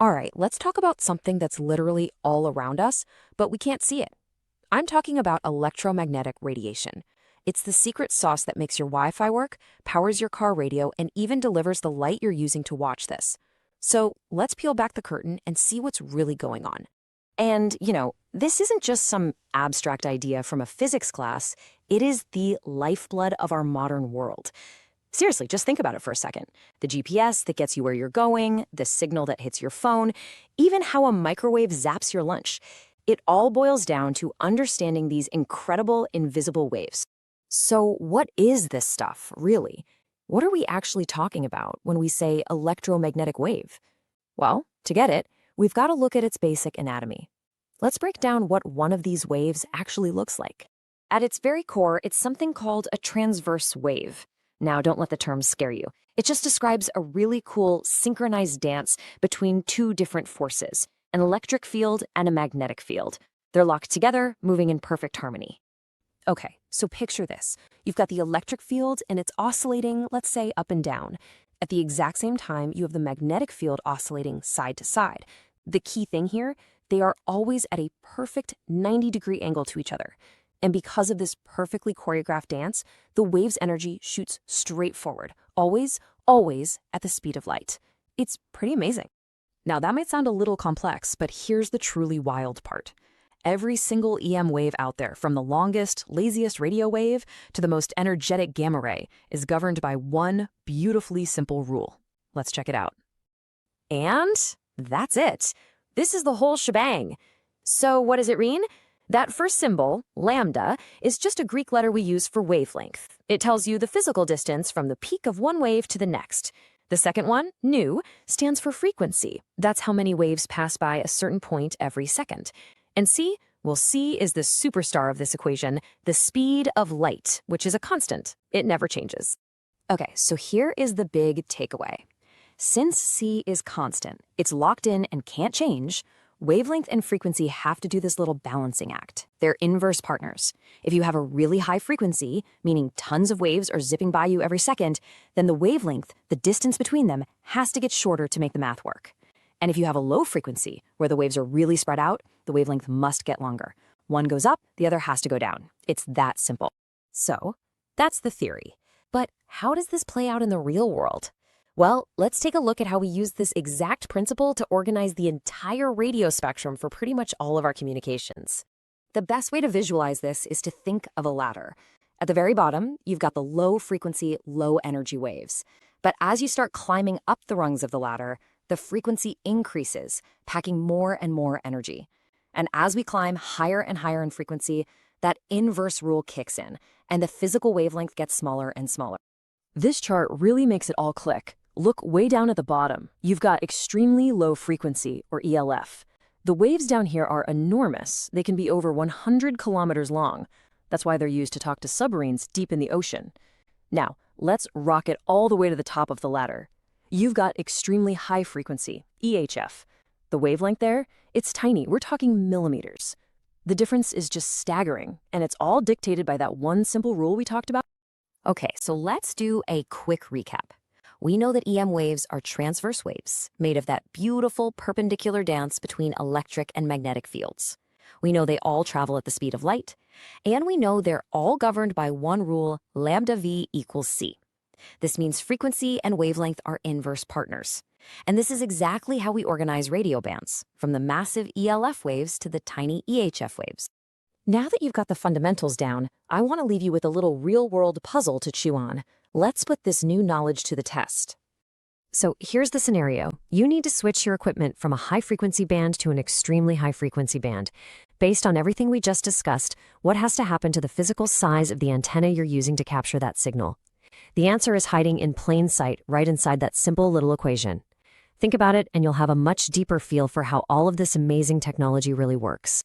All right, let's talk about something that's literally all around us, but we can't see it. I'm talking about electromagnetic radiation. It's the secret sauce that makes your Wi-Fi work, powers your car radio, and even delivers the light you're using to watch this. So let's peel back the curtain and see what's really going on. And, this isn't just some abstract idea from a physics class. It is the lifeblood of our modern world. Seriously, just think about it for a second. The GPS that gets you where you're going, the signal that hits your phone, even how a microwave zaps your lunch. It all boils down to understanding these incredible invisible waves. So what is this stuff, really? What are we actually talking about when we say electromagnetic wave? Well, to get it, we've got to look at its basic anatomy. Let's break down what one of these waves actually looks like. At its very core, it's something called a transverse wave. Now, don't let the term scare you. It just describes a really cool synchronized dance between two different forces, an electric field and a magnetic field. They're locked together, moving in perfect harmony. Okay, so picture this. You've got the electric field and it's oscillating, let's say, up and down. At the exact same time, you have the magnetic field oscillating side to side. The key thing here, they are always at a perfect 90-degree angle to each other. And because of this perfectly choreographed dance, the wave's energy shoots straight forward, always at the speed of light. It's pretty amazing. Now, that might sound a little complex, but here's the truly wild part. Every single EM wave out there, from the longest, laziest radio wave to the most energetic gamma ray, is governed by one beautifully simple rule. Let's check it out. And that's it. This is the whole shebang. So what does it mean? That first symbol, lambda, is just a Greek letter we use for wavelength. It tells you the physical distance from the peak of one wave to the next. The second one, nu, stands for frequency. That's how many waves pass by a certain point every second. And C, well, C is the superstar of this equation, the speed of light, which is a constant. It never changes. Okay, so here is the big takeaway. Since C is constant, it's locked in and can't change, wavelength and frequency have to do this little balancing act. They're inverse partners. If you have a really high frequency, meaning tons of waves are zipping by you every second, then the wavelength, the distance between them, has to get shorter to make the math work. And if you have a low frequency, where the waves are really spread out, the wavelength must get longer. One goes up, the other has to go down. It's that simple. So, that's the theory. But how does this play out in the real world? Well, let's take a look at how we use this exact principle to organize the entire radio spectrum for pretty much all of our communications. The best way to visualize this is to think of a ladder. At the very bottom, you've got the low-frequency, low-energy waves. But as you start climbing up the rungs of the ladder, the frequency increases, packing more and more energy. And as we climb higher and higher in frequency, that inverse rule kicks in, and the physical wavelength gets smaller and smaller. This chart really makes it all click. Look way down at the bottom. You've got extremely low frequency, or ELF. The waves down here are enormous. They can be over 100 kilometers long. That's why they're used to talk to submarines deep in the ocean. Now, let's rocket all the way to the top of the ladder. You've got extremely high frequency, EHF. The wavelength there, it's tiny. We're talking millimeters. The difference is just staggering, and it's all dictated by that one simple rule we talked about. Okay, so let's do a quick recap. We know that EM waves are transverse waves, made of that beautiful perpendicular dance between electric and magnetic fields. We know they all travel at the speed of light, and we know they're all governed by one rule, lambda v equals c. This means frequency and wavelength are inverse partners. And this is exactly how we organize radio bands, from the massive ELF waves to the tiny EHF waves. Now that you've got the fundamentals down, I want to leave you with a little real-world puzzle to chew on. Let's put this new knowledge to the test. So here's the scenario. You need to switch your equipment from a high-frequency band to an extremely high-frequency band. Based on everything we just discussed, what has to happen to the physical size of the antenna you're using to capture that signal? The answer is hiding in plain sight right inside that simple little equation. Think about it, and you'll have a much deeper feel for how all of this amazing technology really works.